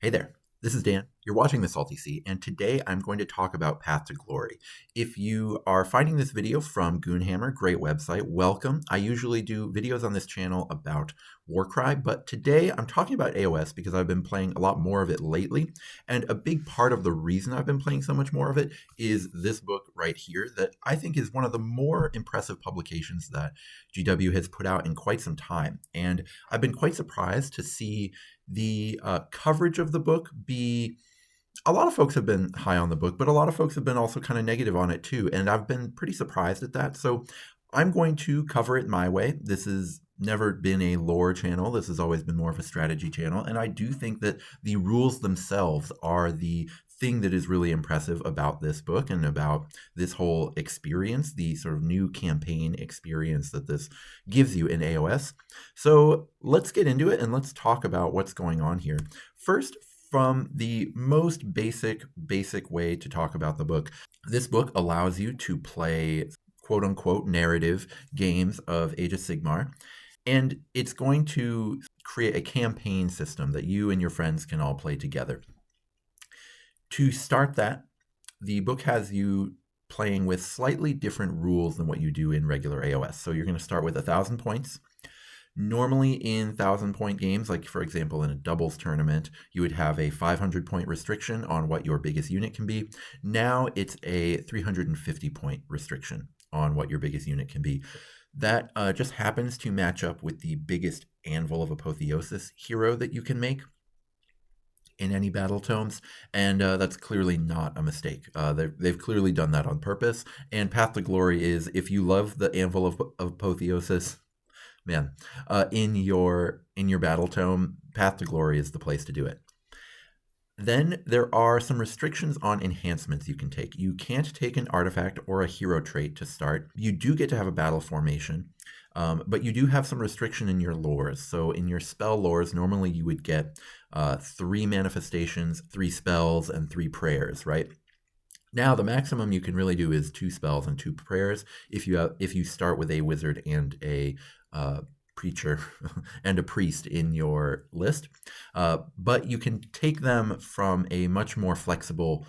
Hey there, this is Dan. You're watching The Salty Sea, and today I'm going to talk about Path to Glory. If you are finding this video from Goonhammer, great website, welcome. I usually do videos on this channel about Warcry, but today I'm talking about AOS because I've been playing a lot more of it lately, and a big part of the reason I've been playing so much more of it is this book right here that I think is one of the more impressive publications that GW has put out in quite some time, and I've been quite surprised to see the coverage of the book be. A lot of folks have been high on the book, but a lot of folks have been also kind of negative on it too, and I've been pretty surprised at that. So I'm going to cover it my way. This has never been a lore channel. This has always been more of a strategy channel, and I do think that the rules themselves are the thing that is really impressive about this book and about this whole experience, the sort of new campaign experience that this gives you in AOS. So let's get into it and let's talk about what's going on here. First, from the most basic way to talk about the book, this book allows you to play quote unquote narrative games of Age of Sigmar, and it's going to create a campaign system that you and your friends can all play together. To start that, the book has you playing with slightly different rules than what you do in regular AOS. So you're going to start with 1,000 points. Normally in 1,000-point games, like for example in a doubles tournament, you would have a 500-point restriction on what your biggest unit can be. Now it's a 350-point restriction on what your biggest unit can be. That just happens to match up with the biggest Anvil of Apotheosis hero that you can make in any battle tomes, and that's clearly not a mistake. They've clearly done that on purpose, and Path to Glory is, if you love the Anvil of Apotheosis, man, in your battle tome, Path to Glory is the place to do it. Then there are some restrictions on enhancements you can take. You can't take an artifact or a hero trait to start. You do get to have a battle formation, but you do have some restriction in your lores. So in your spell lores, normally you would get 3 manifestations, 3 spells, and 3 prayers, right? Now the maximum you can really do is 2 spells and 2 prayers if you start with a wizard and a preacher and a priest in your list, but you can take them from a much more flexible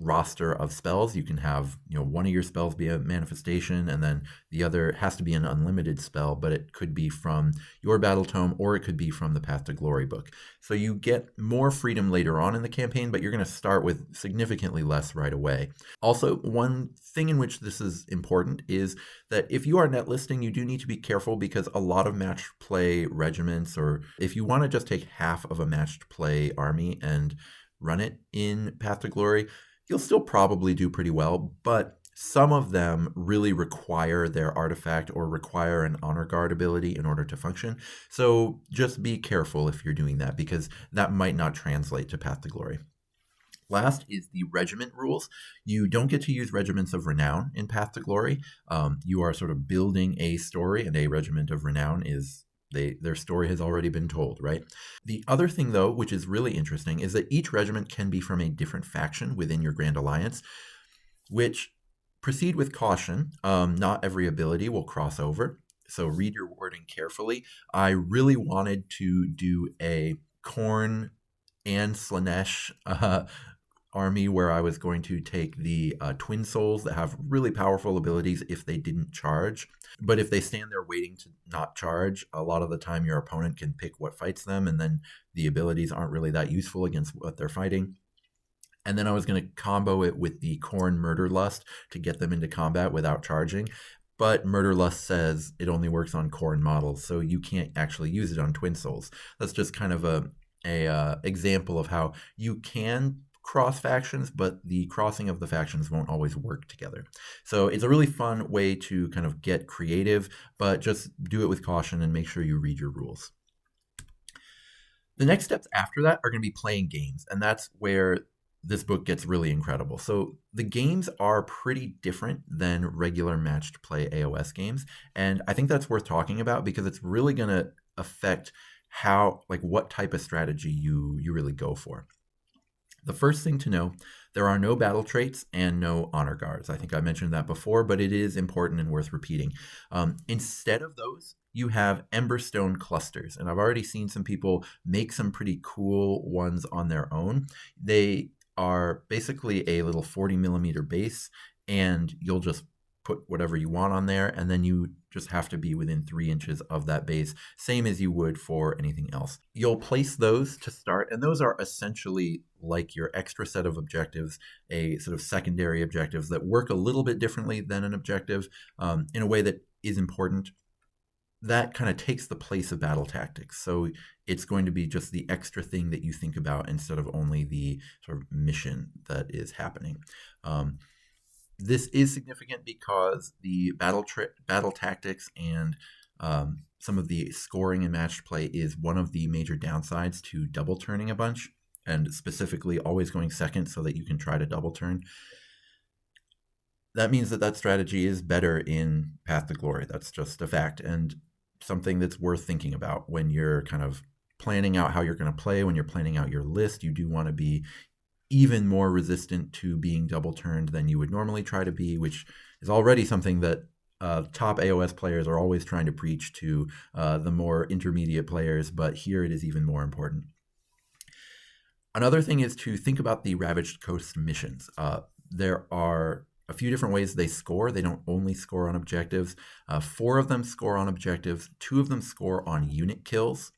roster of spells. You can have, one of your spells be a manifestation, and then the other has to be an unlimited spell, but it could be from your battle tome or it could be from the Path to Glory book. So you get more freedom later on in the campaign, but you're going to start with significantly less right away. Also, one thing in which this is important is that if you are net listing, you do need to be careful, because a lot of match play regiments, or if you want to just take half of a matched play army and run it in Path to Glory, you'll still probably do pretty well, but some of them really require their artifact or require an honor guard ability in order to function. So just be careful if you're doing that, because that might not translate to Path to Glory. Last is the regiment rules. You don't get to use regiments of renown in Path to Glory. You are sort of building a story, and a regiment of renown is their story has already been told, right? The other thing, though, which is really interesting, is that each regiment can be from a different faction within your Grand Alliance, which, proceed with caution. Not every ability will cross over, so read your wording carefully. I really wanted to do a Khorne and Slaanesh army where I was going to take the Twin Souls that have really powerful abilities if they didn't charge. But if they stand there waiting to not charge, a lot of the time your opponent can pick what fights them, and then the abilities aren't really that useful against what they're fighting. And then I was going to combo it with the Khorne Murderlust to get them into combat without charging. But Murderlust says it only works on Khorne models, so you can't actually use it on Twin Souls. That's just kind of a example of how you can cross factions, but the crossing of the factions won't always work together. So it's a really fun way to kind of get creative, but just do it with caution and make sure you read your rules. The next steps after that are going to be playing games, and that's where this book gets really incredible. So the games are pretty different than regular matched play AOS games, and I think that's worth talking about because it's really going to affect what type of strategy you really go for. The first thing to know, there are no battle traits and no honor guards. I think I mentioned that before, but it is important and worth repeating. Instead of those, you have Emberstone clusters. And I've already seen some people make some pretty cool ones on their own. They are basically a little 40 millimeter base, and you'll just put whatever you want on there, and then you just have to be within 3 inches of that base, same as you would for anything else. You'll place those to start, and those are essentially like your extra set of objectives, a sort of secondary objectives that work a little bit differently than an objective in a way that is important. That kind of takes the place of battle tactics. So it's going to be just the extra thing that you think about instead of only the sort of mission that is happening. This is significant because the battle tactics and some of the scoring and matched play is one of the major downsides to double turning a bunch, and specifically always going second so that you can try to double turn. That means that strategy is better in Path to Glory. That's just a fact, and something that's worth thinking about when you're kind of planning out how you're going to play. When you're planning out your list, you do want to be even more resistant to being double turned than you would normally try to be, which is already something that top AOS players are always trying to preach to the more intermediate players, but here it is even more important. Another thing is to think about the Ravaged Coast missions. There are a few different ways they score. They don't only score on objectives. 4 of them score on objectives, 2 of them score on unit kills,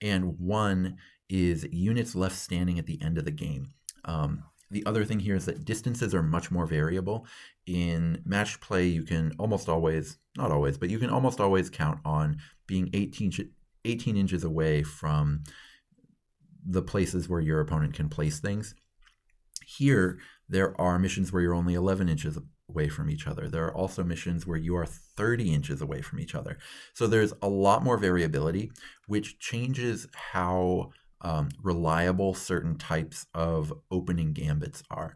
and 1 is units left standing at the end of the game. The other thing here is that distances are much more variable. In match play, you can almost always, not always, but you can almost always count on being 18 inches away from the places where your opponent can place things. Here, there are missions where you're only 11 inches away from each other. There are also missions where you are 30 inches away from each other. So there's a lot more variability, which changes how reliable certain types of opening gambits are,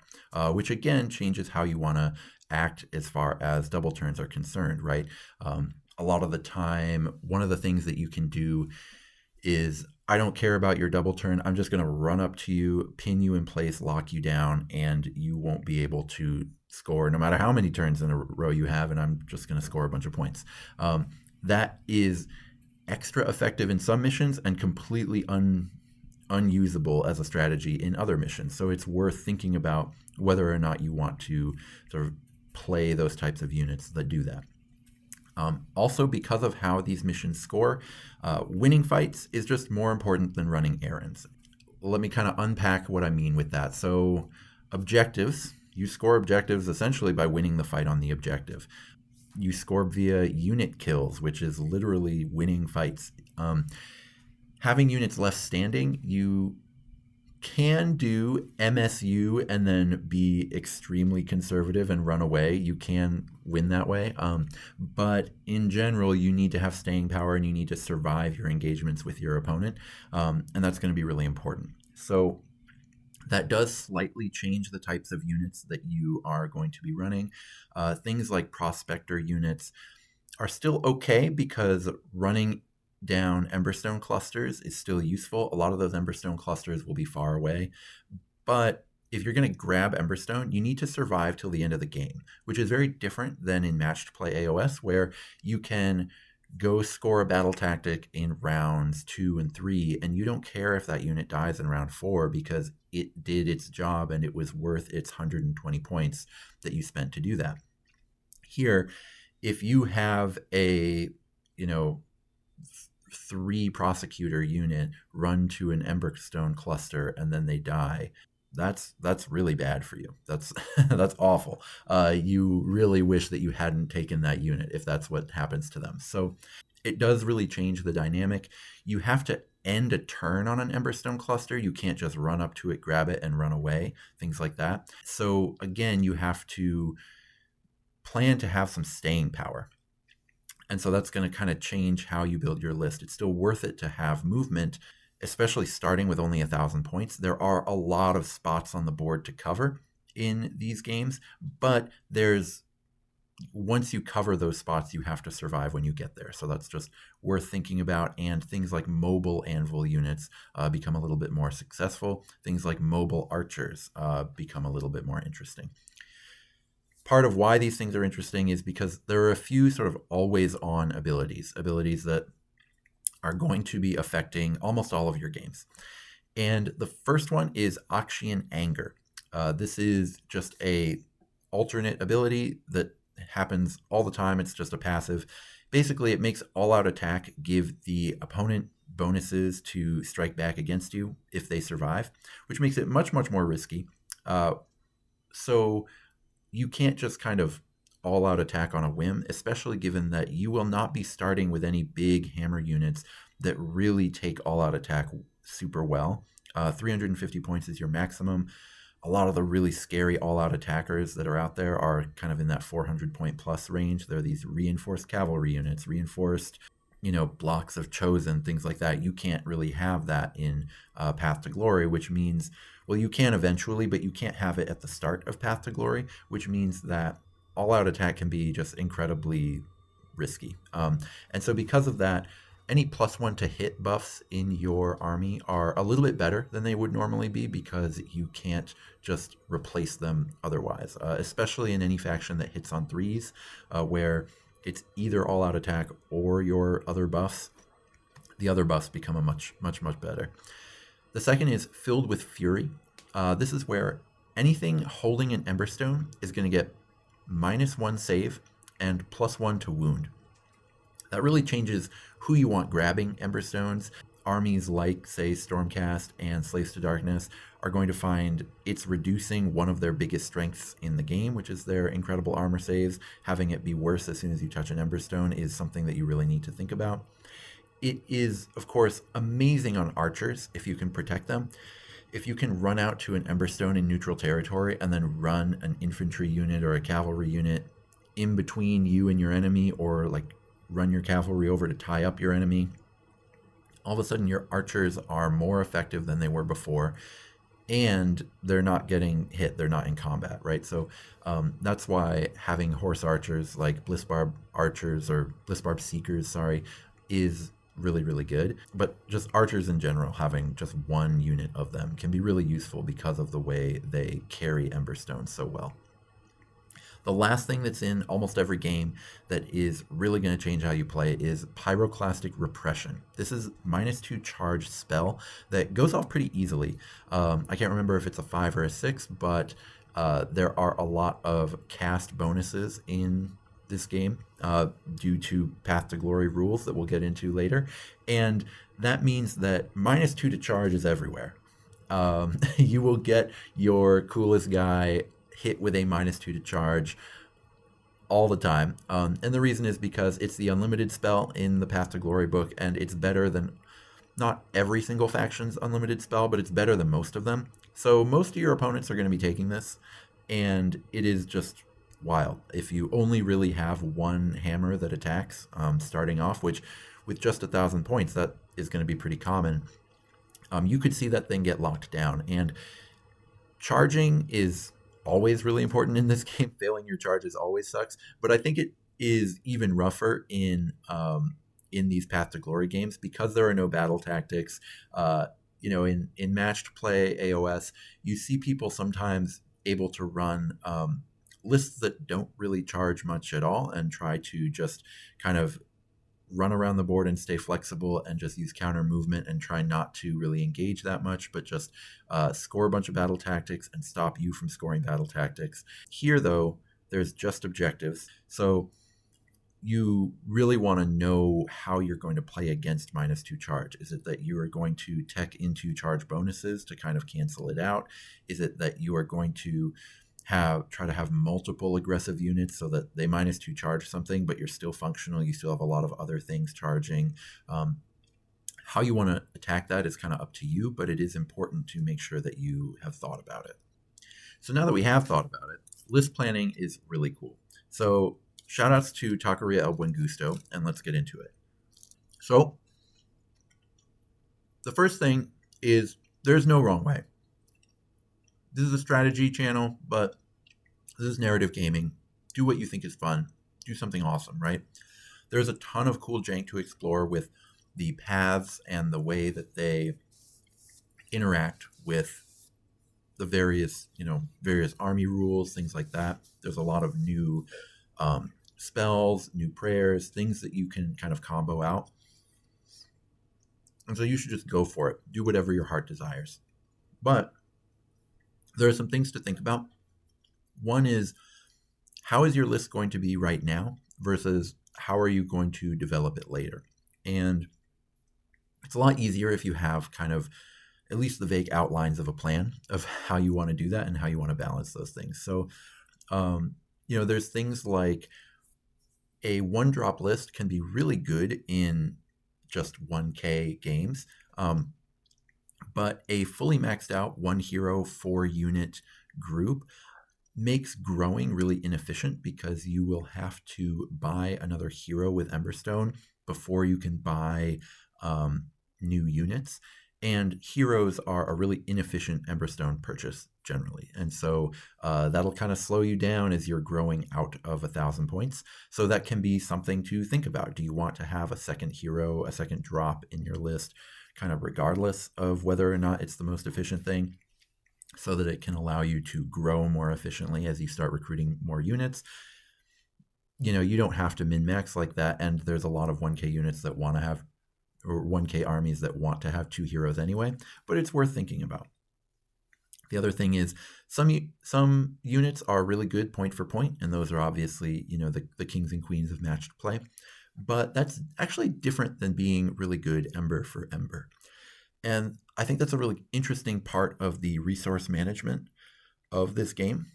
which again changes how you want to act as far as double turns are concerned, right? A lot of the time, one of the things that you can do is, I don't care about your double turn. I'm just going to run up to you, pin you in place, lock you down, and you won't be able to score no matter how many turns in a row you have, and I'm just going to score a bunch of points. That is extra effective in some missions and completely unusable as a strategy in other missions. So it's worth thinking about whether or not you want to sort of play those types of units that do that. Also, because of how these missions score, winning fights is just more important than running errands. Let me kind of unpack what I mean with that. So objectives, you score objectives essentially by winning the fight on the objective. You score via unit kills, which is literally winning fights. Having units left standing, you can do MSU and then be extremely conservative and run away. You can win that way. But in general, you need to have staying power and you need to survive your engagements with your opponent. And that's going to be really important. So that does slightly change the types of units that you are going to be running. Things like prospector units are still okay because running down Emberstone clusters is still useful. A lot of those Emberstone clusters will be far away, but if you're going to grab Emberstone, you need to survive till the end of the game, which is very different than in matched play AOS, where you can go score a battle tactic in rounds 2 and 3, and you don't care if that unit dies in round 4 because it did its job and it was worth its 120 points that you spent to do that. Here, if you have a 3 prosecutor unit run to an Emberstone cluster and then they die, that's really bad for you. That's that's awful. You really wish that you hadn't taken that unit if that's what happens to them. So it does really change the dynamic. You have to end a turn on an Emberstone cluster. You can't just run up to it, grab it, and run away, things like that. So again, you have to plan to have some staying power. And so that's going to kind of change how you build your list. It's still worth it to have movement, especially starting with only 1,000 points. There are a lot of spots on the board to cover in these games, but there's once you cover those spots, you have to survive when you get there. So that's just worth thinking about. And things like mobile anvil units become a little bit more successful. Things like mobile archers become a little bit more interesting. Part of why these things are interesting is because there are a few sort of always on abilities that are going to be affecting almost all of your games. And the first one is Akshian Anger. This is just a alternate ability that happens all the time. It's just a passive. Basically, it makes all-out attack give the opponent bonuses to strike back against you if they survive, which makes it much, much more risky. So you can't just kind of all-out attack on a whim, especially given that you will not be starting with any big hammer units that really take all-out attack super well. 350 points is your maximum. A lot of the really scary all-out attackers that are out there are kind of in that 400 point plus range. They're these reinforced cavalry units, reinforced, blocks of chosen, things like that. You can't really have that in Path to Glory, which means, well, you can eventually, but you can't have it at the start of Path to Glory, which means that all-out attack can be just incredibly risky. And so because of that, any +1 to hit buffs in your army are a little bit better than they would normally be because you can't just replace them otherwise, especially in any faction that hits on 3s, where it's either all-out attack or your other buffs. The other buffs become a much, much, much better. The second is Filled with Fury. This is where anything holding an Emberstone is going to get -1 save and +1 to wound. That really changes who you want grabbing Emberstones. Armies like, say, Stormcast and Slaves to Darkness are going to find it's reducing one of their biggest strengths in the game, which is their incredible armor saves. Having it be worse as soon as you touch an Emberstone is something that you really need to think about. It is, of course, amazing on archers if you can protect them. If you can run out to an Emberstone in neutral territory and then run an infantry unit or a cavalry unit in between you and your enemy, or like run your cavalry over to tie up your enemy, all of a sudden your archers are more effective than they were before, and they're not getting hit, they're not in combat, right? So that's why having horse archers like Blissbarb archers, or Blissbarb seekers, sorry, is really, really good. But just archers in general, having just one unit of them can be really useful because of the way they carry Emberstones so well. The last thing that's in almost every game that is really going to change how you play is Pyroclastic Repression. This is -2 charge spell that goes off pretty easily. I can't remember if it's a 5 or a 6, but there are a lot of cast bonuses in this game due to Path to Glory rules that we'll get into later. And that means that -2 to charge is everywhere. You will get your coolest guy hit with a -2 to charge all the time. And the reason is because it's the unlimited spell in the Path to Glory book, and it's better than, not every single faction's unlimited spell, but it's better than most of them. So most of your opponents are going to be taking this, and it is just wild. If you only really have one hammer that attacks starting off, which with just 1,000 points, that is going to be pretty common, you could see that thing get locked down. And charging is always really important in this game. Failing your charges always sucks, but I think it is even rougher in these Path to Glory games because there are no battle tactics. In matched play AOS, you see people sometimes able to run lists that don't really charge much at all and try to just kind of run around the board and stay flexible and just use counter movement and try not to really engage that much, but just score a bunch of battle tactics and stop you from scoring battle tactics. Here, though, there's just objectives. So you really want to know how you're going to play against -2 charge. Is it that you are going to tech into charge bonuses to kind of cancel it out? Is it that you are going to try to have multiple aggressive units so that they -2 charge something, but you're still functional, you still have a lot of other things charging? How you want to attack that is kind of up to you, but it is important to make sure that you have thought about it. So now that we have thought about it, list planning is really cool. So shout outs to Taqueria El Buen Gusto, and let's get into it. So the first thing is there's no wrong way. This is a strategy channel, but this is narrative gaming. do what you think is fun, do something awesome, right? There's a ton of cool jank to explore with the paths and the way that they interact with the various army rules, things like that. There's a lot of new spells, new prayers, things that you can kind of combo out. And so you should just go for it. Do whatever your heart desires. But there are some things to think about. One is, how is your list going to be right now versus how are you going to develop it later? And it's a lot easier if you have kind of at least the vague outlines of a plan of how you want to do that and how you want to balance those things. So, there's things like a one drop list can be really good in just 1K games. But a fully maxed out 1 hero 4 unit group makes growing really inefficient because you will have to buy another hero with Emberstone before you can buy new units. And heroes are a really inefficient Emberstone purchase generally. And so that'll kind of slow you down as you're growing out of 1,000 points. So that can be something to think about. Do you want to have a second hero, a second drop in your list, kind of regardless of whether or not it's the most efficient thing, so that it can allow you to grow more efficiently as you start recruiting more units? You don't have to min-max like that. And there's a lot of 1K units that want to have, or 1K armies that want to have 2 heroes anyway, but it's worth thinking about. The other thing is some units are really good point for point, and those are obviously, the kings and queens of matched play, but that's actually different than being really good ember for ember. And I think that's a really interesting part of the resource management of this game,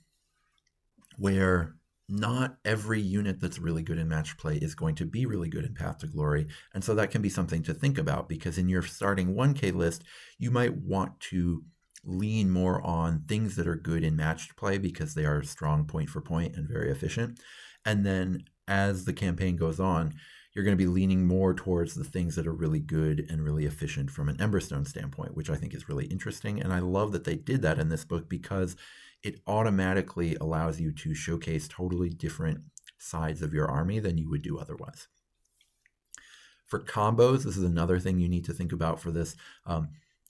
where not every unit that's really good in match play is going to be really good in Path to Glory. And so that can be something to think about, because in your starting 1K list, you might want to lean more on things that are good in matched play because they are strong point for point and very efficient. And then as the campaign goes on, you're going to be leaning more towards the things that are really good and really efficient from an Emberstone standpoint, which I think is really interesting. And I love that they did that in this book, because it automatically allows you to showcase totally different sides of your army than you would do otherwise. For combos, this is another thing you need to think about for this.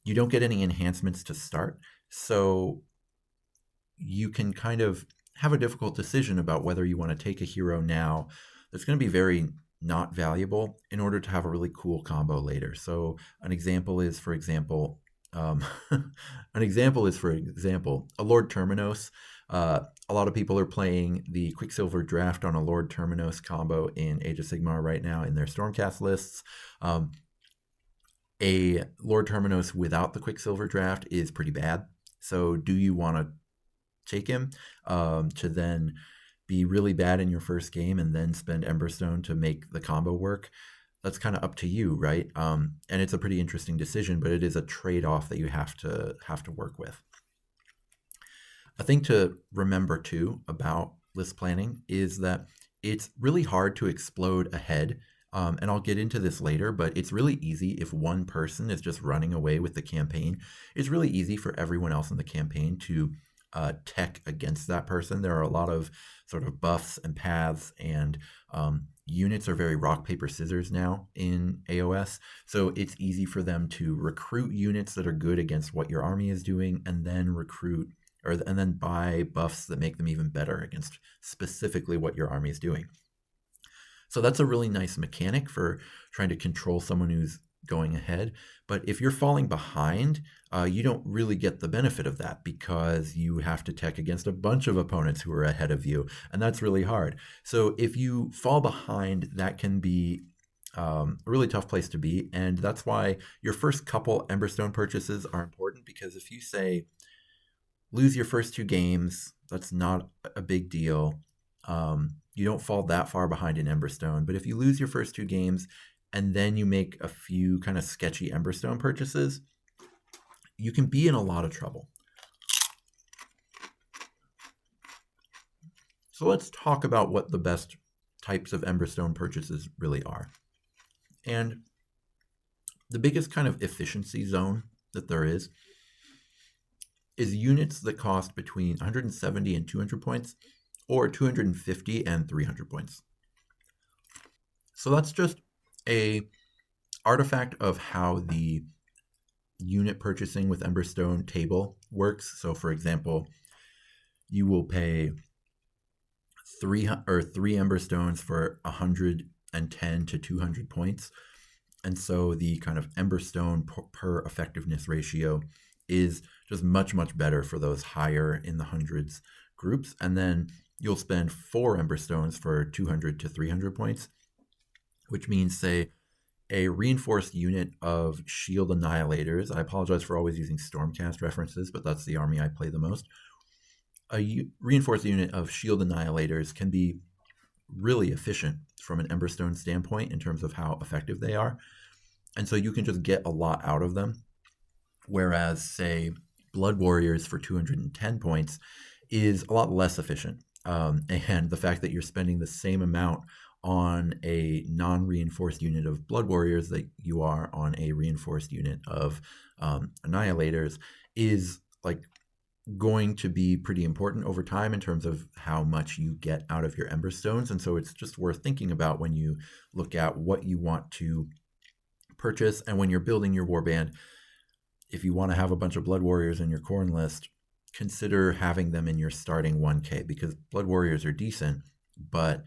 You don't get any enhancements to start, so you can kind of have a difficult decision about whether you want to take a hero now that's going to be very not valuable in order to have a really cool combo later. So an example is, for example, a Lord Terminos. A lot of people are playing the Quicksilver draft on a Lord Terminos combo in Age of Sigmar right now in their Stormcast lists. A Lord Terminos without the Quicksilver draft is pretty bad. So do you want to take him to then be really bad in your first game and then spend Emberstone to make the combo work? That's kind of up to you, right? And it's a pretty interesting decision, but it is a trade-off that you have to work with. A thing to remember too about list planning is that it's really hard to explode ahead. And I'll get into this later, but it's really easy if one person is just running away with the campaign. It's really easy for everyone else in the campaign to tech against that person. There are a lot of sort of buffs and paths, and units are very rock, paper, scissors now in AOS. So it's easy for them to recruit units that are good against what your army is doing, and then and then buy buffs that make them even better against specifically what your army is doing. So that's a really nice mechanic for trying to control someone who's going ahead. But if you're falling behind, you don't really get the benefit of that, because you have to tech against a bunch of opponents who are ahead of you, and that's really hard. So if you fall behind, that can be a really tough place to be, and that's why your first couple Emberstone purchases are important, because if you say lose your first 2 games, that's not a big deal. You don't fall that far behind in Emberstone, but if you lose your first 2 games and then you make a few kind of sketchy Emberstone purchases, you can be in a lot of trouble. So let's talk about what the best types of Emberstone purchases really are. And the biggest kind of efficiency zone that there is units that cost between 170 and 200 points, or 250 and 300 points. So that's just a artifact of how the unit purchasing with Emberstone table works. So for example, you will pay three Emberstones for 110 to 200 points. And so the kind of Emberstone per effectiveness ratio is just much, much better for those higher in the hundreds groups. And then you'll spend 4 Emberstones for 200 to 300 points, which means, say, a reinforced unit of Shield Annihilators. I apologize for always using Stormcast references, but that's the army I play the most. A reinforced unit of Shield Annihilators can be really efficient from an Emberstone standpoint in terms of how effective they are. And so you can just get a lot out of them. Whereas, say, Blood Warriors for 210 points is a lot less efficient. And the fact that you're spending the same amount on a non-reinforced unit of Blood Warriors that you are on a reinforced unit of Annihilators is like going to be pretty important over time in terms of how much you get out of your Emberstones. And so it's just worth thinking about when you look at what you want to purchase. And when you're building your warband, if you want to have a bunch of Blood Warriors in your Khorne list, consider having them in your starting 1K, because Blood Warriors are decent, but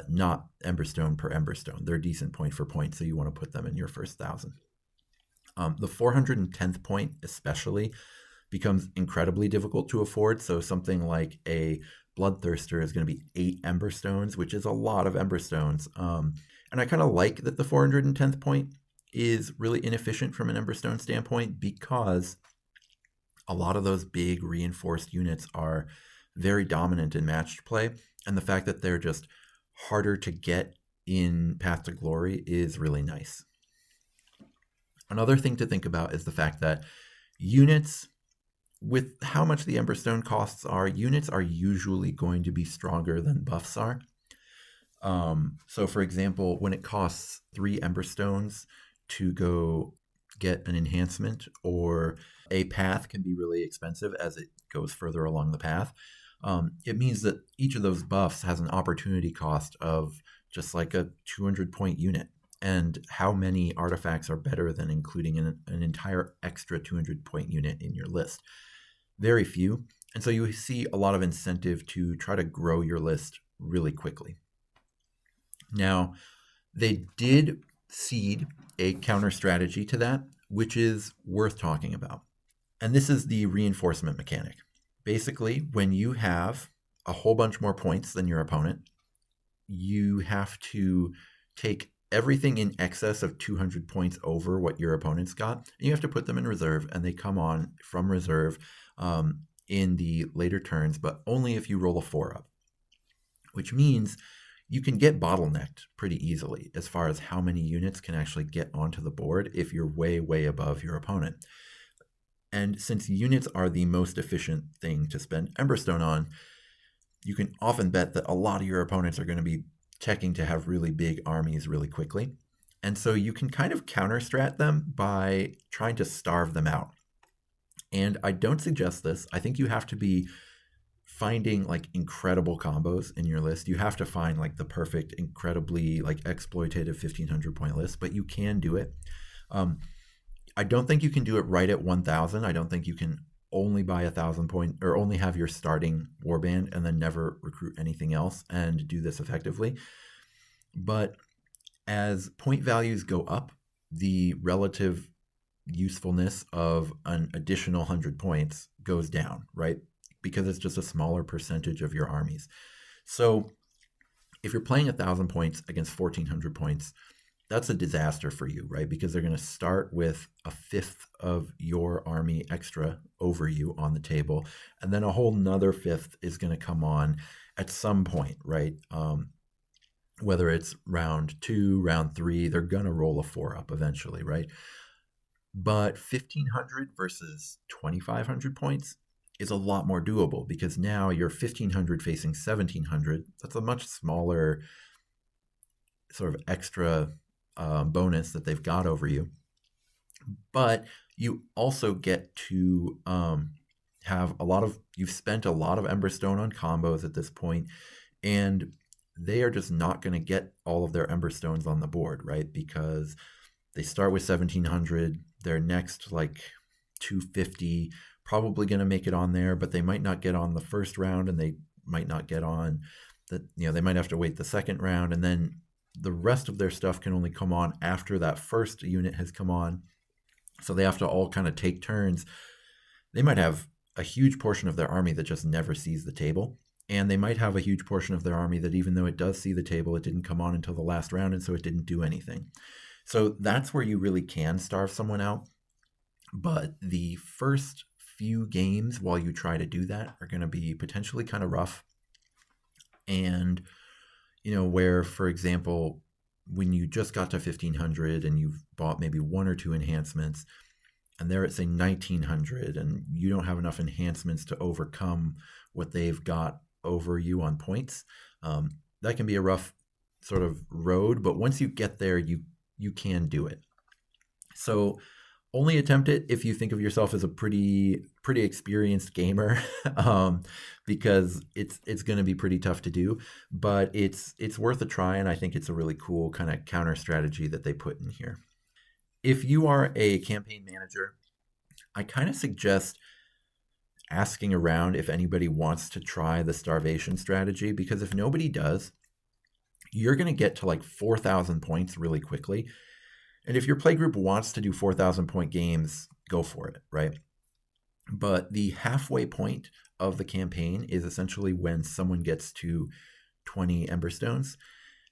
not Emberstone per Emberstone. They're decent point for point, so you want to put them in your first 1,000. The 410th point especially becomes incredibly difficult to afford. So something like a Bloodthirster is going to be 8 Emberstones, which is a lot of Emberstones. And I kind of like that the 410th point is really inefficient from an Emberstone standpoint, because a lot of those big reinforced units are very dominant in matched play. And the fact that they're just harder to get in Path to Glory is really nice. Another thing to think about is the fact that units, with how much the Emberstone costs are, units are usually going to be stronger than buffs are. So for example, when it costs 3 Emberstones to go get an enhancement, or a path can be really expensive as it goes further along the path, it means that each of those buffs has an opportunity cost of just like a 200 point unit. And how many artifacts are better than including an entire extra 200 point unit in your list? Very few. And so you see a lot of incentive to try to grow your list really quickly. Now, they did seed a counter strategy to that, which is worth talking about. And this is the reinforcement mechanic. Basically, when you have a whole bunch more points than your opponent, you have to take everything in excess of 200 points over what your opponent's got, and you have to put them in reserve, and they come on from reserve in the later turns, but only if you roll a 4-up, which means you can get bottlenecked pretty easily as far as how many units can actually get onto the board if you're way, way above your opponent. And since units are the most efficient thing to spend Emberstone on, you can often bet that a lot of your opponents are going to be checking to have really big armies really quickly. And so you can kind of counter-strat them by trying to starve them out. And I don't suggest this. I think you have to be finding like incredible combos in your list. You have to find like the perfect, incredibly like exploitative 1,500 point list, but you can do it. I don't think you can do it right at 1,000. I don't think you can only buy 1,000 point, or only have your starting warband and then never recruit anything else and do this effectively. But as point values go up, the relative usefulness of an additional 100 points goes down, right? Because it's just a smaller percentage of your armies. So if you're playing 1,000 points against 1,400 points, that's a disaster for you, right? Because they're going to start with a fifth of your army extra over you on the table, and then a whole nother fifth is going to come on at some point, right? Whether it's round 2, round 3, they're going to roll a 4-up eventually, right? But 1,500 versus 2,500 points is a lot more doable, because now you're 1,500 facing 1,700. That's a much smaller sort of extra bonus that they've got over you. But you also get to you've spent a lot of Emberstone on combos at this point, and they are just not going to get all of their Emberstones on the board, right? Because they start with 1700, their next like 250, probably going to make it on there, but they might not get on the first round, and they might not get on they might have to wait the second round, and then the rest of their stuff can only come on after that first unit has come on. So they have to all kind of take turns. They might have a huge portion of their army that just never sees the table. And they might have a huge portion of their army that, even though it does see the table, it didn't come on until the last round, and so it didn't do anything. So that's where you really can starve someone out. But the first few games while you try to do that are going to be potentially kind of rough. And, where, for example, when you just got to 1500 and you've bought maybe one or two enhancements, and they're at, say, 1900, and you don't have enough enhancements to overcome what they've got over you on points, that can be a rough sort of road. But once you get there, you can do it. So only attempt it if you think of yourself as a pretty experienced gamer, because it's going to be pretty tough to do. But it's worth a try, and I think it's a really cool kind of counter strategy that they put in here. If you are a campaign manager, I kind of suggest asking around if anybody wants to try the starvation strategy, because if nobody does, you're going to get to like 4,000 points really quickly. And if your playgroup wants to do 4,000 point games, go for it, right? But the halfway point of the campaign is essentially when someone gets to 20 Emberstones.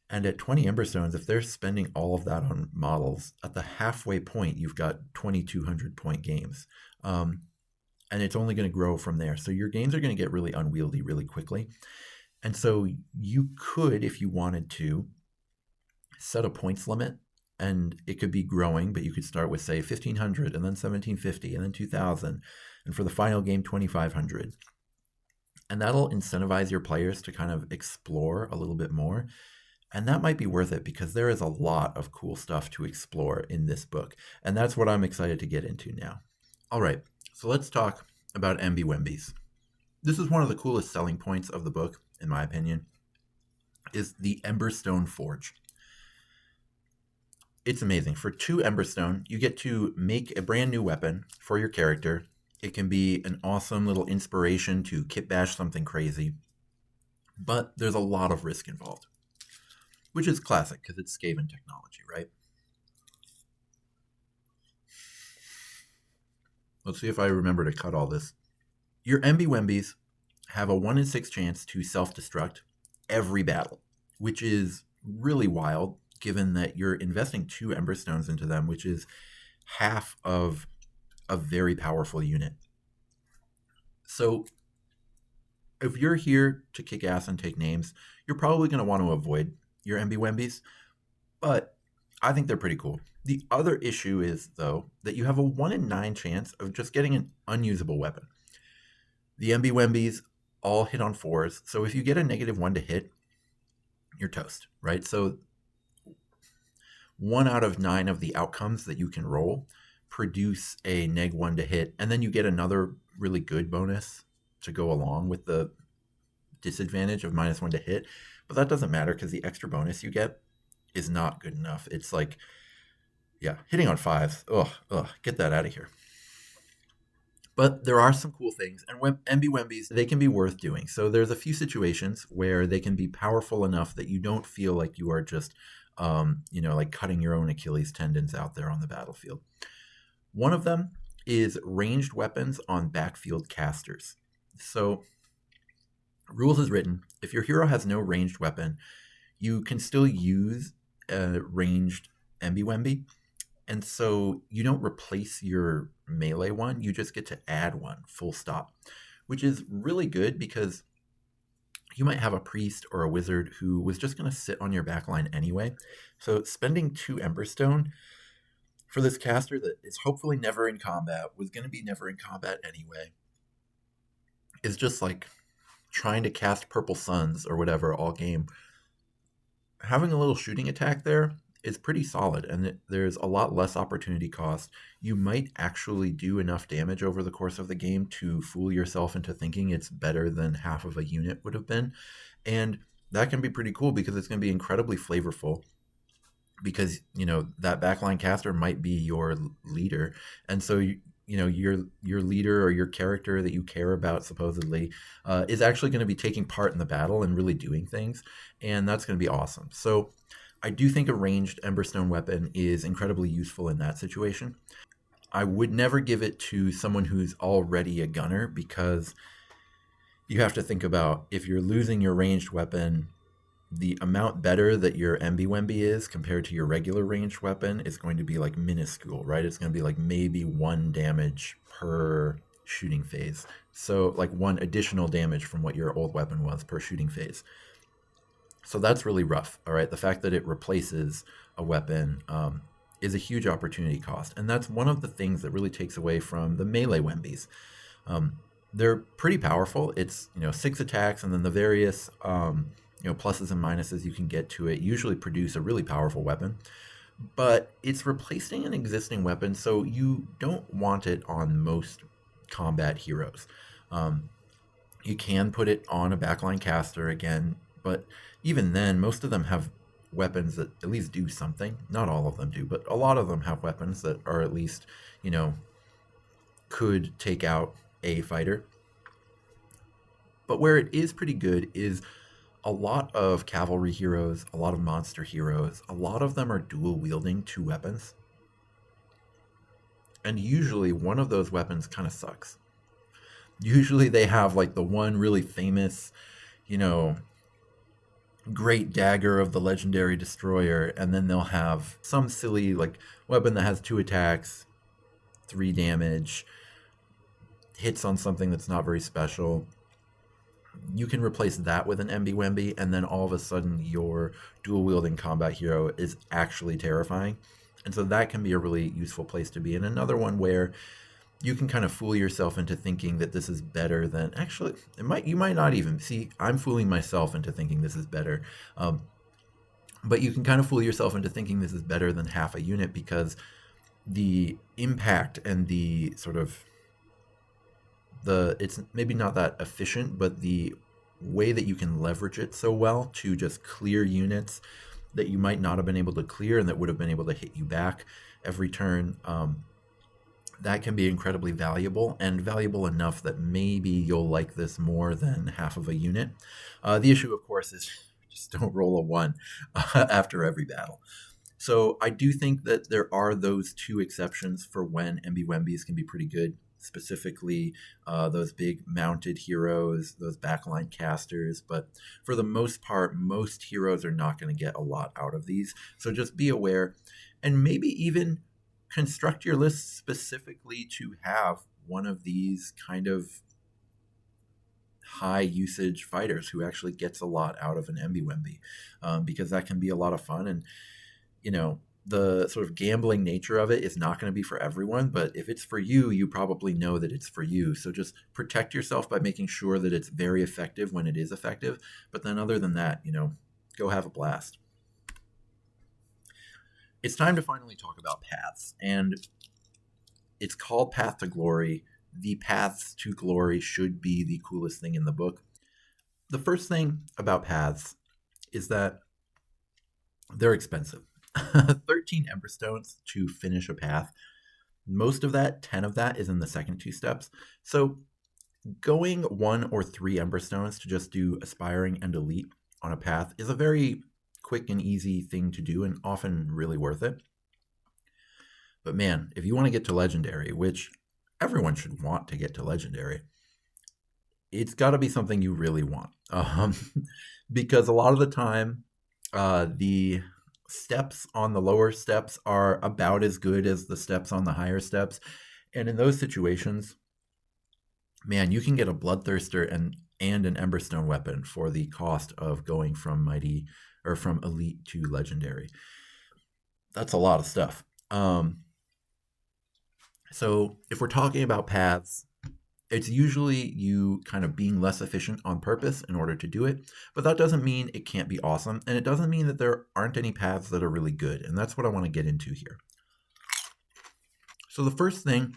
And at 20 Emberstones, if they're spending all of that on models, at the halfway point, you've got 2,200 point games. And it's only going to grow from there. So your games are going to get really unwieldy really quickly. And so you could, if you wanted to, set a points limit, and it could be growing, but you could start with, say, 1,500, and then 1,750, and then 2,000, and for the final game, 2,500. And that'll incentivize your players to kind of explore a little bit more. And that might be worth it, because there is a lot of cool stuff to explore in this book. And that's what I'm excited to get into now. All right, so let's talk about MBWembies. This is one of the coolest selling points of the book, in my opinion, is the Emberstone Forge. It's amazing. For 2 Emberstone, you get to make a brand new weapon for your character. It can be an awesome little inspiration to kit bash something crazy, but there's a lot of risk involved, which is classic because it's Skaven technology, right? Let's see if I remember to cut all this. Your MBWembies have a 1 in 6 chance to self-destruct every battle, which is really wild, given that you're investing 2 Emberstones into them, which is half of a very powerful unit. So if you're here to kick ass and take names, you're probably going to want to avoid your MBWembies, but I think they're pretty cool. The other issue is, though, that you have a 1 in 9 chance of just getting an unusable weapon. The MBWembies all hit on 4s, so if you get a -1 to hit, you're toast, right? So 1 out of 9 of the outcomes that you can roll produce a -1 to hit, and then you get another really good bonus to go along with the disadvantage of -1 to hit. But that doesn't matter, because the extra bonus you get is not good enough. It's like, yeah, hitting on 5s. Ugh, get that out of here. But there are some cool things, and MBWembies, they can be worth doing. So there's a few situations where they can be powerful enough that you don't feel like you are just, like cutting your own Achilles tendons out there on the battlefield. One of them is ranged weapons on backfield casters. So rules is written, if your hero has no ranged weapon, you can still use a ranged MBWemby. And so you don't replace your melee one, you just get to add one, full stop, which is really good, because you might have a priest or a wizard who was just going to sit on your backline anyway. So spending 2 Emberstone for this caster that is hopefully never in combat, was going to be never in combat anyway, is just like trying to cast Purple Suns or whatever all game. Having a little shooting attack there is pretty solid, and there's a lot less opportunity cost. You might actually do enough damage over the course of the game to fool yourself into thinking it's better than half of a unit would have been. And that can be pretty cool because it's going to be incredibly flavorful, because that backline caster might be your leader, and so your leader or your character that you care about supposedly is actually going to be taking part in the battle and really doing things, and that's going to be awesome. So I do think a ranged Emberstone weapon is incredibly useful in that situation. I would never give it to someone who's already a gunner, because you have to think about, if you're losing your ranged weapon, the amount better that your MB is compared to your regular ranged weapon is going to be like minuscule, right? It's going to be like maybe 1 damage per shooting phase. So like 1 additional damage from what your old weapon was per shooting phase. So that's really rough, all right? The fact that it replaces a weapon is a huge opportunity cost. And that's one of the things that really takes away from the melee Wembies. They're pretty powerful. It's 6 attacks, and then the various pluses and minuses you can get to it usually produce a really powerful weapon. But it's replacing an existing weapon, so you don't want it on most combat heroes. You can put it on a backline caster again, but even then, most of them have weapons that at least do something. Not all of them do, but a lot of them have weapons that are at least, could take out a fighter. But where it is pretty good is a lot of cavalry heroes, a lot of monster heroes, a lot of them are dual wielding 2 weapons. And usually one of those weapons kind of sucks. Usually they have like the one really famous, great dagger of the legendary destroyer, and then they'll have some silly like weapon that has 2 attacks, 3 damage, hits on something that's not very special. You can replace that with an MB, and then all of a sudden your dual wielding combat hero is actually terrifying. And so that can be a really useful place to be. And another one where you can kind of fool yourself into thinking that this is better than, actually, you might not even see. I'm fooling myself into thinking this is better, but you can kind of fool yourself into thinking this is better than half a unit, because the impact and the sort of it's maybe not that efficient, but the way that you can leverage it so well to just clear units that you might not have been able to clear and that would have been able to hit you back every turn, that can be incredibly valuable, and valuable enough that maybe you'll like this more than half of a unit. The issue, of course, is just don't roll a 1 after every battle. So I do think that there are those 2 exceptions for when MB-Wembies can be pretty good, specifically those big mounted heroes, those backline casters. But for the most part, most heroes are not going to get a lot out of these. So just be aware, and maybe even construct your list specifically to have one of these kind of high usage fighters who actually gets a lot out of an MB-Wemby, because that can be a lot of fun. And the sort of gambling nature of it is not going to be for everyone, but if it's for you, you probably know that it's for you. So just protect yourself by making sure that it's very effective when it is effective. But then other than that, go have a blast. It's time to finally talk about paths, and it's called Path to Glory. The paths to glory should be the coolest thing in the book. The first thing about paths is that they're expensive. 13 Emberstones to finish a path. Most of that, 10 of that, is in the second 2 steps. So going 1 or 3 Emberstones to just do Aspiring and Elite on a path is a very quick and easy thing to do, and often really worth it. But man, if you want to get to Legendary, which everyone should want to get to Legendary, it's got to be something you really want. Because a lot of the time, the steps on the lower steps are about as good as the steps on the higher steps. And in those situations, man, you can get a Bloodthirster and an Emberstone weapon for the cost of going from Mighty or from Elite to Legendary. That's a lot of stuff. So if we're talking about paths, It's usually you kind of being less efficient on purpose in order to do it, but that doesn't mean it can't be awesome, and it doesn't mean that there aren't any paths that are really good, and that's what I want to get into here. So the first thing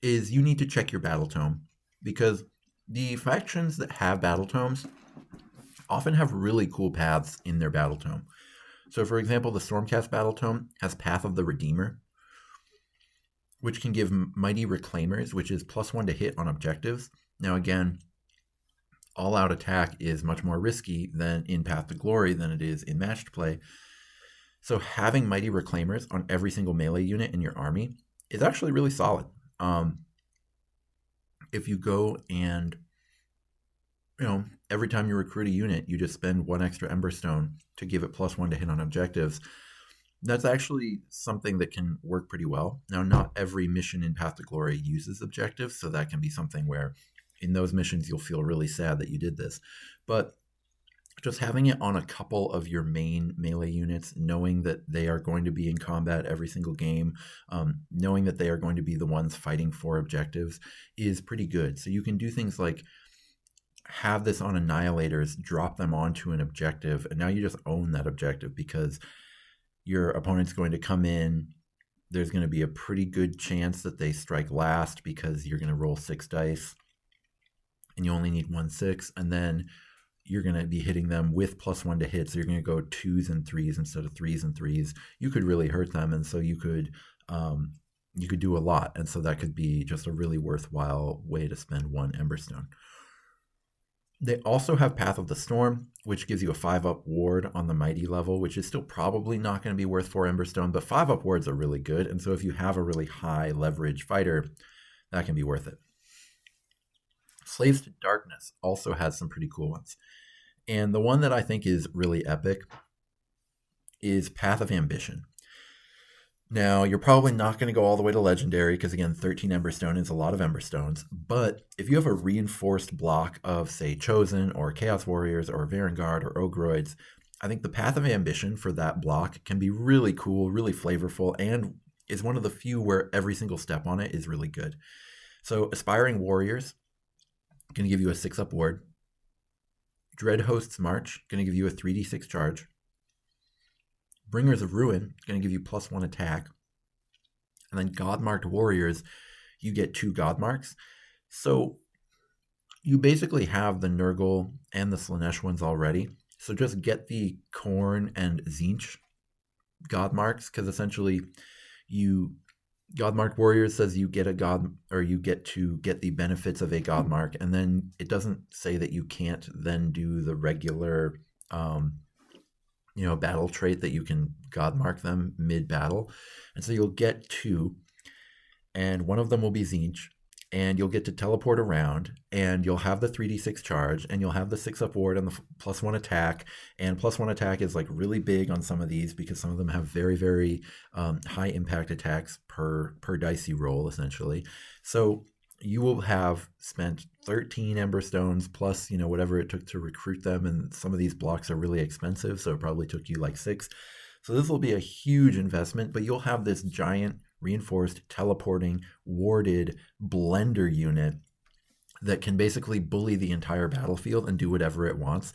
is you need to check your battle tome, because the factions that have battle tomes often have really cool paths in their battle tome. So for example, the Stormcast battle tome has Path of the Redeemer, which can give Mighty Reclaimers, which is +1 to hit on objectives. Now again, all-out attack is much more risky than in Path to Glory than it is in matched play. So having Mighty Reclaimers on every single melee unit in your army is actually really solid. If you go and, every time you recruit a unit, you just spend 1 extra Emberstone to give it +1 to hit on objectives, that's actually something that can work pretty well. Now, not every mission in Path to Glory uses objectives, so that can be something where in those missions you'll feel really sad that you did this. But just having it on a couple of your main melee units, knowing that they are going to be in combat every single game, knowing that they are going to be the ones fighting for objectives is pretty good. So you can do things like have this on Annihilators, drop them onto an objective, and now you just own that objective because your opponent's going to come in. There's going to be a pretty good chance that they strike last because you're going to roll 6 dice and you only need 1 6, and then you're going to be hitting them with +1 to hit. So you're going to go 2s and 3s instead of 3s and 3s. You could really hurt them, and so you could do a lot, and so that could be just a really worthwhile way to spend 1 Emberstone. They also have Path of the Storm, which gives you a 5-up ward on the Mighty level, which is still probably not going to be worth 4 Emberstone, but 5-up wards are really good, and so if you have a really high leverage fighter, that can be worth it. Slaves to Darkness also has some pretty cool ones. And the one that I think is really epic is Path of Ambition. Now, you're probably not going to go all the way to Legendary because, again, 13 Emberstone is a lot of Emberstones. But if you have a reinforced block of, say, Chosen or Chaos Warriors or Varangard or Ogroids, I think the Path of Ambition for that block can be really cool, really flavorful, and is one of the few where every single step on it is really good. So Aspiring Warriors, going to give you a 6-up ward. Dread Host's March, going to give you a 3d6 charge. Bringers of Ruin, going to give you +1 attack. And then Godmarked Warriors, you get 2 Godmarks. So you basically have the Nurgle and the Slanesh ones already. So just get the Khorne and Tzeentch Godmarks, because essentially Godmarked Warriors says you get a God, or you get to get the benefits of a Godmark, and then it doesn't say that you can't then do the regular battle trait that you can Godmark them mid-battle. And so you'll get 2, and one of them will be Tzeentch, and you'll get to teleport around, and you'll have the 3d6 charge, and you'll have the 6-up ward and the +1 attack, and +1 attack is like really big on some of these because some of them have very, very high impact attacks per dicey roll, essentially. So you will have spent 13 Emberstones plus, whatever it took to recruit them, and some of these blocks are really expensive, so it probably took you like 6. So this will be a huge investment, but you'll have this giant reinforced, teleporting, warded blender unit that can basically bully the entire battlefield and do whatever it wants.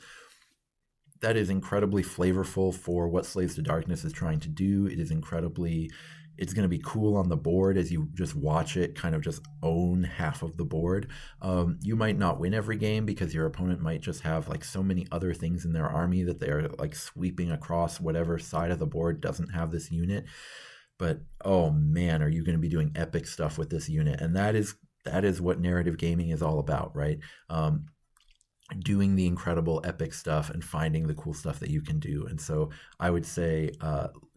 That is incredibly flavorful for what Slaves to Darkness is trying to do. It's going to be cool on the board as you just watch it kind of just own half of the board. You might not win every game because your opponent might just have like so many other things in their army that they're like sweeping across whatever side of the board doesn't have this unit. But oh man, are you going to be doing epic stuff with this unit? And that is what narrative gaming is all about, right? Doing the incredible epic stuff and finding the cool stuff that you can do. And so I would say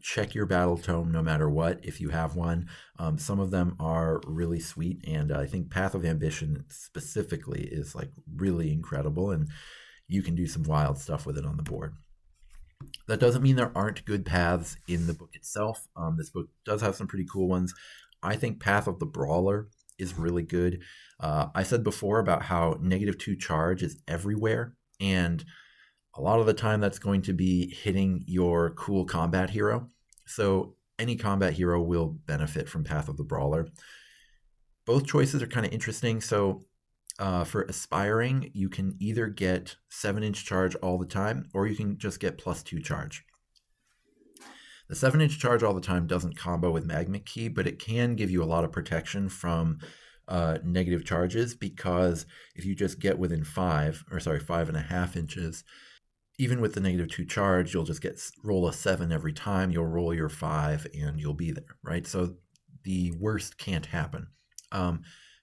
check your battle tome no matter what, if you have one. Some of them are really sweet, and I think Path of Ambition specifically is like really incredible, and you can do some wild stuff with it on the board. That doesn't mean there aren't good paths in the book itself. This book does have some pretty cool ones. I think Path of the Brawler is really good. I said before about how -2 charge is everywhere, and a lot of the time that's going to be hitting your cool combat hero. So any combat hero will benefit from Path of the Brawler. Both choices are kind of interesting. So for aspiring, you can either get 7-inch charge all the time, or you can just get +2 charge. The 7-inch charge all the time doesn't combo with Magma Key, but it can give you a lot of protection from negative charges, because if you just get within 5.5 inches, even with the -2 charge, you'll just roll a 7 every time. You'll roll your 5 and you'll be there, right? So the worst can't happen.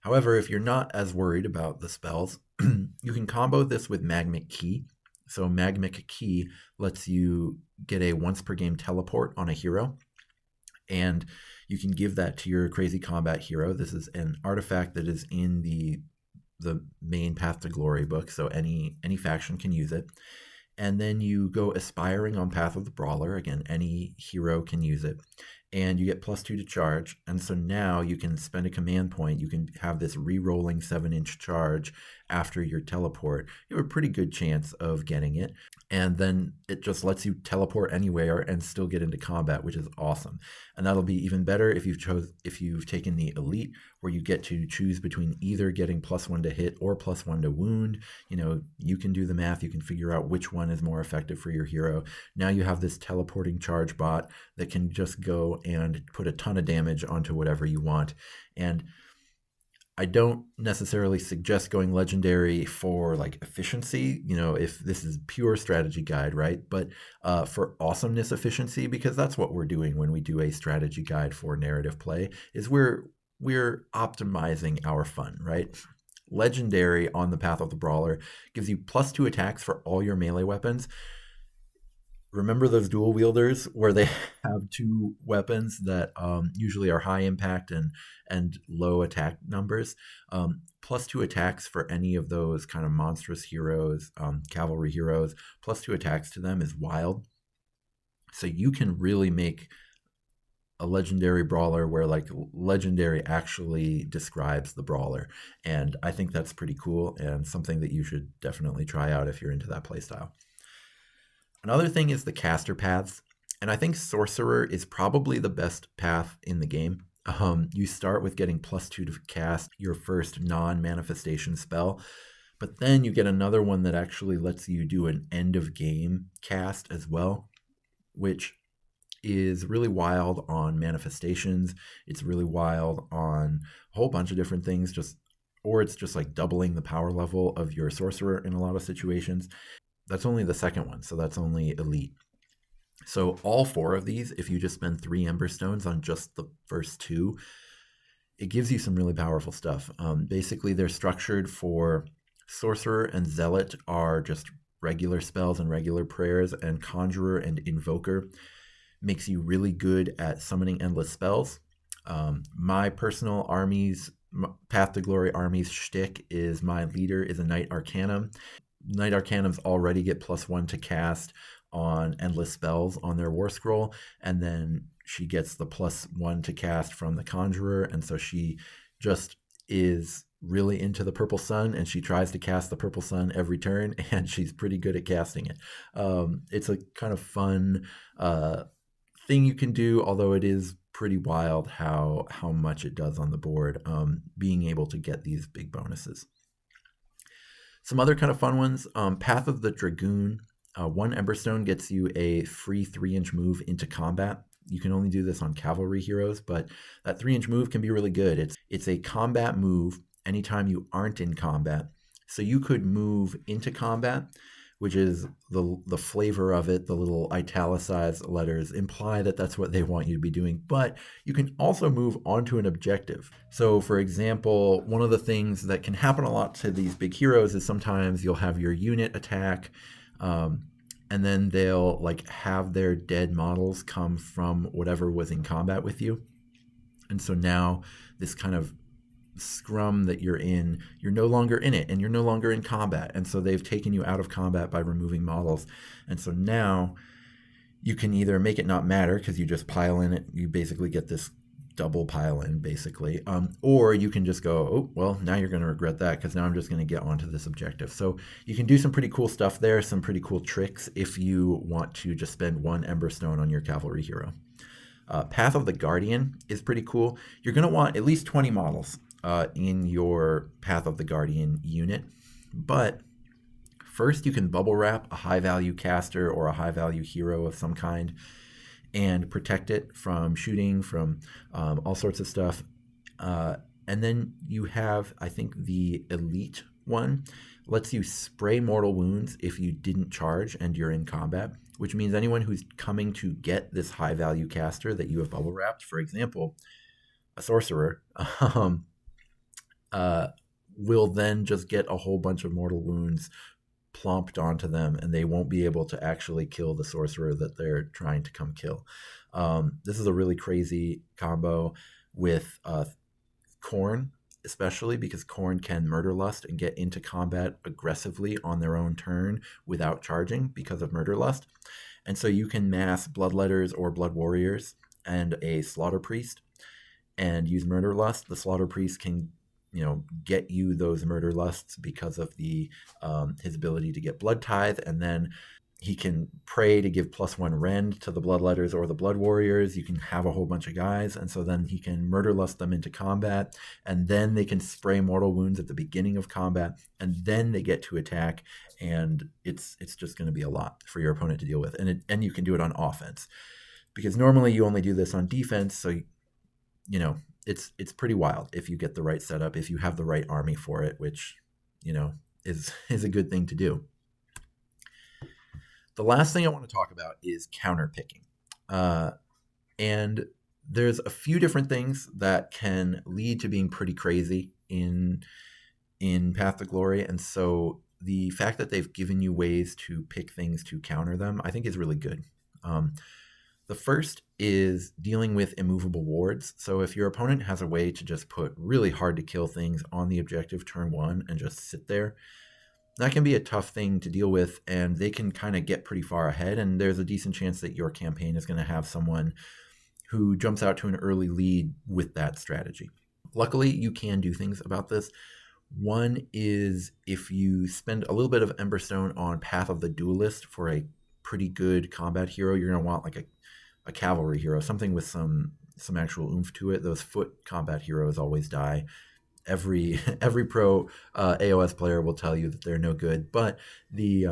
However, if you're not as worried about the spells, you can combo this with Magmic Key. So Magmic Key lets you get a once per game teleport on a hero, and you can give that to your crazy combat hero. This is an artifact that is in the main Path to Glory book, so any faction can use it. And then you go aspiring on Path of the Brawler. Again, any hero can use it. And you get +2 to charge. And so now you can spend a command point. You can have this re-rolling 7-inch charge after your teleport. You have a pretty good chance of getting it. And then it just lets you teleport anywhere and still get into combat, which is awesome. And that'll be even better if you've taken the elite, where you get to choose between either getting +1 to hit or +1 to wound. You know, you can do the math. You can figure out which one is more effective for your hero. Now you have this teleporting charge bot that can just go and put a ton of damage onto whatever you want. And I don't necessarily suggest going legendary for like efficiency, you know, if this is pure strategy guide, right? But for awesomeness efficiency, because that's what we're doing when we do a strategy guide for narrative play, is we're optimizing our fun, right? Legendary on the Path of the Brawler gives you +2 attacks for all your melee weapons. Remember those dual wielders where they have 2 weapons that usually are high impact and low attack numbers? +2 attacks for any of those kind of monstrous heroes, cavalry heroes, +2 attacks to them is wild. So you can really make a legendary brawler where like legendary actually describes the brawler. And I think that's pretty cool and something that you should definitely try out if you're into that playstyle. Another thing is the caster paths, and I think Sorcerer is probably the best path in the game. You start with getting +2 to cast your first non-manifestation spell, but then you get another one that actually lets you do an end-of-game cast as well, which is really wild on manifestations. It's really wild on a whole bunch of different things, or it's just like doubling the power level of your Sorcerer in a lot of situations. That's only the second one, so that's only elite. So all 4 of these, if you just spend 3 Emberstones on just the first 2, it gives you some really powerful stuff. Basically, they're structured for Sorcerer and Zealot are just regular spells and regular prayers, and Conjurer and Invoker makes you really good at summoning endless spells. My personal army's Path to Glory army's shtick is my leader is a Knight Arcanum. Knight Arcanums already get +1 to cast on endless spells on their War Scroll, and then she gets the +1 to cast from the Conjurer, and so she just is really into the Purple Sun, and she tries to cast the Purple Sun every turn, and she's pretty good at casting it. It's a kind of fun thing you can do, although it is pretty wild how much it does on the board, being able to get these big bonuses. Some other kind of fun ones, Path of the Dragoon. 1 Emberstone gets you a free 3-inch move into combat. You can only do this on cavalry heroes, but that 3-inch move can be really good. It's a combat move anytime you aren't in combat. So you could move into combat, which is the flavor of it. The little italicized letters imply that that's what they want you to be doing, but you can also move onto an objective. So for example, one of the things that can happen a lot to these big heroes is sometimes you'll have your unit attack, and then they'll like have their dead models come from whatever was in combat with you. And so now this kind of scrum that you're no longer in it, and you're no longer in combat, and so they've taken you out of combat by removing models. And so now you can either make it not matter because you just pile in it, you basically get this double pile in basically, or you can just go, oh well, now you're going to regret that because now I'm just going to get onto this objective. So you can do some pretty cool stuff there, some pretty cool tricks if you want to just spend 1 Emberstone on your cavalry hero. Path of the Guardian is pretty cool. You're going to want at least 20 models. in your Path of the Guardian unit. But first, you can bubble wrap a high value caster or a high value hero of some kind and protect it from shooting, from all sorts of stuff. And then you have, I think, the elite one lets you spray mortal wounds if you didn't charge and you're in combat, which means anyone who's coming to get this high value caster that you have bubble wrapped, for example, a sorcerer, will then just get a whole bunch of mortal wounds plomped onto them, and they won't be able to actually kill the sorcerer that they're trying to come kill. This is a really crazy combo with Khorne, especially because Khorne can murder lust and get into combat aggressively on their own turn without charging because of murder lust. And so you can mass bloodletters or blood warriors and a slaughter priest and use murder lust. The slaughter priest can get you those murder lusts because of the his ability to get blood tithe, and then he can pray to give +1 rend to the bloodletters or the blood warriors. You can have a whole bunch of guys, and so then he can murder lust them into combat, and then they can spray mortal wounds at the beginning of combat, and then they get to attack, and it's just going to be a lot for your opponent to deal with, and you can do it on offense because normally you only do this on defense, so it's pretty wild if you get the right setup, if you have the right army for it, which is a good thing to do. The last thing I want to talk about is counterpicking. And there's a few different things that can lead to being pretty crazy in Path to Glory. And so the fact that they've given you ways to pick things to counter them, I think is really good. The first is dealing with immovable wards. So if your opponent has a way to just put really hard to kill things on the objective turn 1 and just sit there, that can be a tough thing to deal with, and they can kind of get pretty far ahead, and there's a decent chance that your campaign is going to have someone who jumps out to an early lead with that strategy. Luckily, you can do things about this. One is if you spend a little bit of Emberstone on Path of the Duelist for a pretty good combat hero, you're going to want like a cavalry hero, something with some actual oomph to it. Those foot combat heroes always die. Every pro AOS player will tell you that they're no good, but the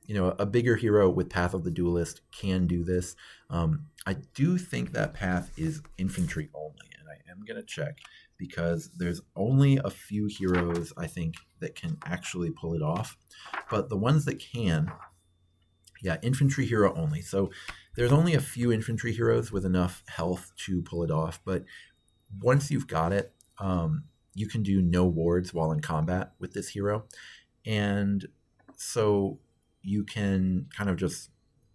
a bigger hero with Path of the Duelist can do this. I do think that path is infantry only, and I am going to check because there's only a few heroes I think that can actually pull it off, but the ones that can, infantry hero only. So there's only a few infantry heroes with enough health to pull it off, but once you've got it, you can do no wards while in combat with this hero. And so you can kind of just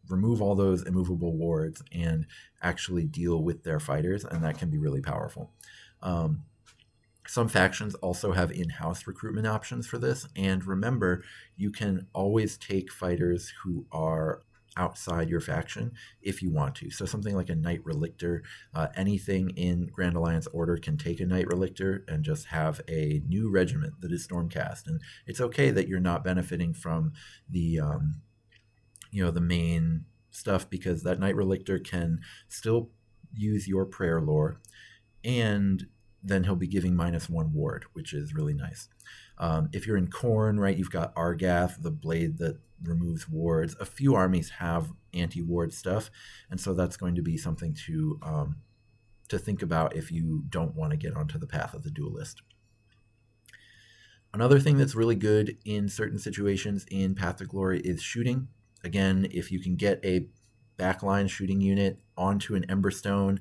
remove all those immovable wards and actually deal with their fighters, and that can be really powerful. Some factions also have in-house recruitment options for this, and remember, you can always take fighters who are outside your faction if you want to. So something like a Knight Relictor, anything in Grand Alliance Order can take a Knight Relictor and just have a new regiment that is Stormcast. And it's okay that you're not benefiting from the the main stuff, because that Knight Relictor can still use your prayer lore, and then he'll be giving -1 ward, which is really nice. If you're in Khorne, right, you've got Argath, the blade that removes wards. A few armies have anti-ward stuff, and so that's going to be something to think about if you don't want to get onto the Path of the Duelist. Another thing that's really good in certain situations in Path to Glory is shooting. Again, if you can get a backline shooting unit onto an Emberstone,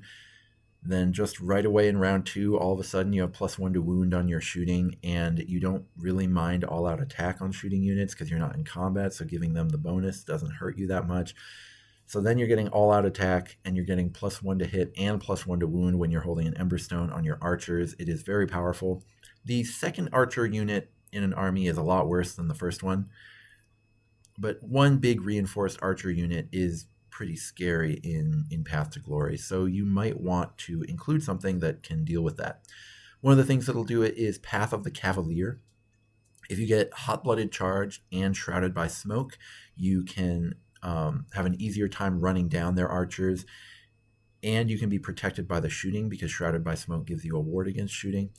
then just right away in round 2, all of a sudden you have +1 to wound on your shooting, and you don't really mind all-out attack on shooting units because you're not in combat, so giving them the bonus doesn't hurt you that much. So then you're getting all-out attack, and you're getting +1 to hit and +1 to wound when you're holding an Emberstone on your archers. It is very powerful. The second archer unit in an army is a lot worse than the first one, but one big reinforced archer unit is pretty scary in Path to Glory, so you might want to include something that can deal with that. One of the things that'll do it is Path of the Cavalier. If you get Hot-Blooded Charge and Shrouded by Smoke, you can have an easier time running down their archers, and you can be protected by the shooting because Shrouded by Smoke gives you a ward against shooting.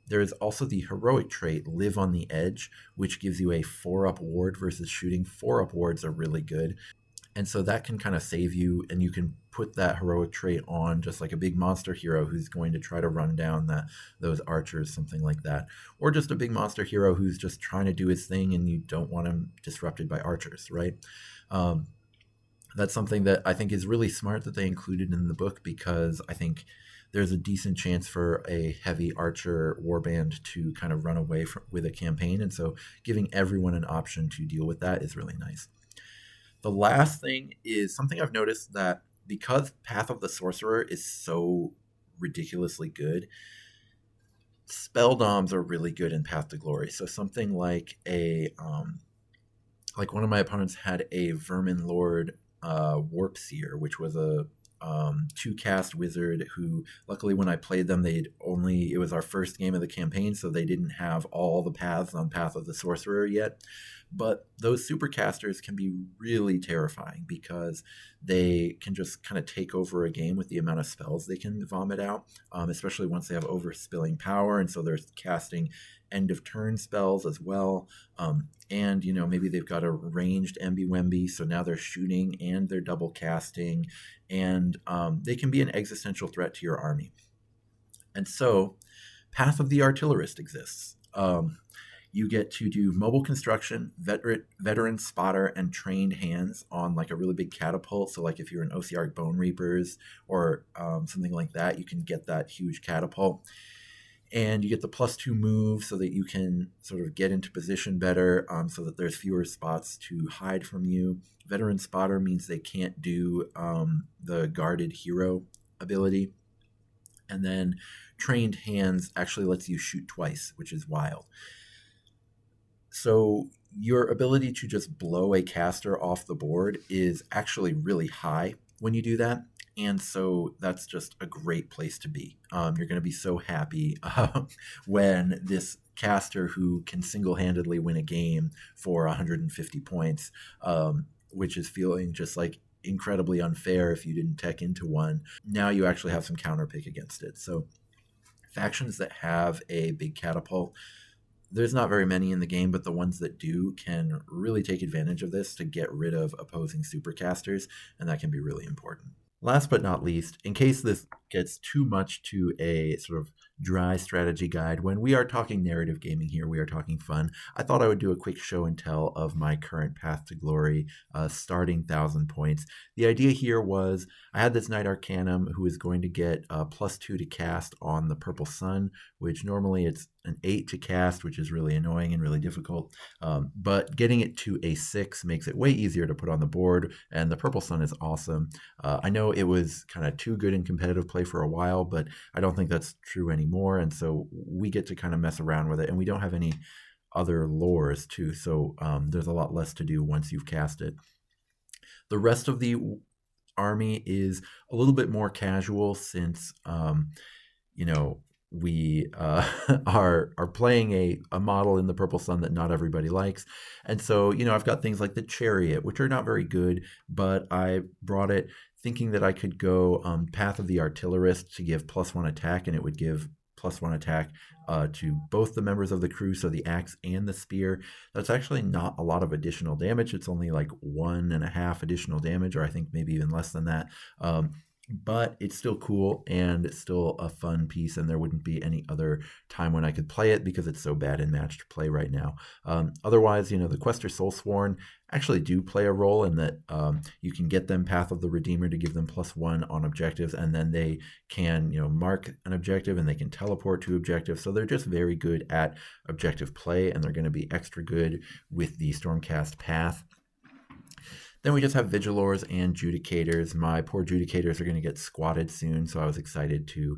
There is also the heroic trait, Live on the Edge, which gives you a 4-up ward versus shooting. 4-up wards are really good. And so that can kind of save you, and you can put that heroic trait on just like a big monster hero who's going to try to run down those archers, something like that. Or just a big monster hero who's just trying to do his thing and you don't want him disrupted by archers, right? That's something that I think is really smart that they included in the book, because I think there's a decent chance for a heavy archer warband to kind of run away with a campaign. And so giving everyone an option to deal with that is really nice. The last thing is something I've noticed, that because Path of the Sorcerer is so ridiculously good, spell doms are really good in Path to Glory. So something like like one of my opponents had a Vermin Lord Warp Seer, which was a 2-cast wizard who, luckily when I played them, it was our first game of the campaign, so they didn't have all the paths on Path of the Sorcerer yet. But those supercasters can be really terrifying because they can just kind of take over a game with the amount of spells they can vomit out, especially once they have overspilling power, and so they're casting end of turn spells as well. And maybe they've got a ranged Emby-Wemby, so now they're shooting and they're double casting, and they can be an existential threat to your army. And so Path of the Artillerist exists. You get to do mobile construction, veteran spotter, and trained hands on like a really big catapult. So like if you're an OCR Bone Reapers or something like that, you can get that huge catapult. And you get the +2 move so that you can sort of get into position better, so that there's fewer spots to hide from you. Veteran spotter means they can't do the guarded hero ability. And then trained hands actually lets you shoot twice, which is wild. So your ability to just blow a caster off the board is actually really high when you do that. And so that's just a great place to be. You're going to be so happy when this caster who can single-handedly win a game for 150 points, which is feeling just like incredibly unfair if you didn't tech into one, now you actually have some counterpick against it. So factions that have a big catapult, there's not very many in the game, but the ones that do can really take advantage of this to get rid of opposing supercasters, and that can be really important. Last but not least, in case this gets too much to a sort of dry strategy guide, when we are talking narrative gaming here, we are talking fun, I thought I would do a quick show and tell of my current Path to Glory starting 1,000 points. The idea here was I had this Knight Arcanum who is going to get +2 to cast on the Purple Sun, which normally it's an 8 to cast, which is really annoying and really difficult. But getting it to a 6 makes it way easier to put on the board, and the Purple Sun is awesome. I know it was kind of too good in competitive play for a while, but I don't think that's true anymore, and so we get to kind of mess around with it, and we don't have any other lores too, so there's a lot less to do once you've cast it. The rest of the army is a little bit more casual since we are playing a model in the Purple Sun that not everybody likes. And so, I've got things like the Chariot, which are not very good, but I brought it thinking that I could go Path of the Artillerist to give +1 attack, and it would give +1 attack to both the members of the crew, so the axe and the spear. That's actually not a lot of additional damage. It's only like 1.5 additional damage, or I think maybe even less than that. But it's still cool, and it's still a fun piece, and there wouldn't be any other time when I could play it because it's so bad in matched play right now. Otherwise, the Quester Soulsworn actually do play a role in that you can get them Path of the Redeemer to give them +1 on objectives, and then they can mark an objective and they can teleport to objectives. So they're just very good at objective play, and they're going to be extra good with the Stormcast Path. Then we just have Vigilors and Judicators. My poor Judicators are going to get squatted soon, so I was excited to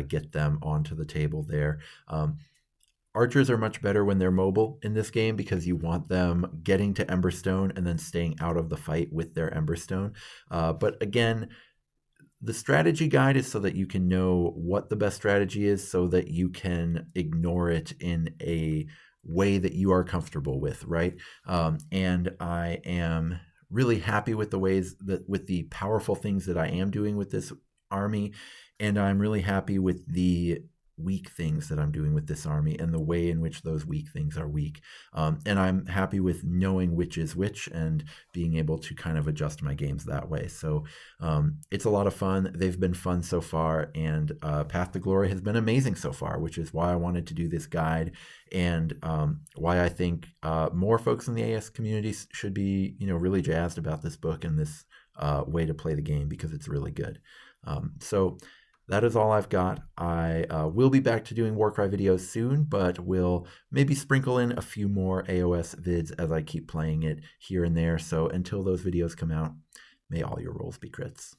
get them onto the table there. Archers are much better when they're mobile in this game because you want them getting to Emberstone and then staying out of the fight with their Emberstone. But again, the strategy guide is so that you can know what the best strategy is so that you can ignore it in a way that you are comfortable with, right? And I am really happy with the ways that with the powerful things that I am doing with this army, and I'm really happy with the weak things that I'm doing with this army and the way in which those weak things are weak. And I'm happy with knowing which is which and being able to kind of adjust my games that way. So it's a lot of fun. They've been fun so far, and Path to Glory has been amazing so far, which is why I wanted to do this guide, and why I think more folks in the AS community should be, really jazzed about this book and this way to play the game, because it's really good. So that is all I've got. I will be back to doing Warcry videos soon, but will maybe sprinkle in a few more AOS vids as I keep playing it here and there. So until those videos come out, may all your rolls be crits.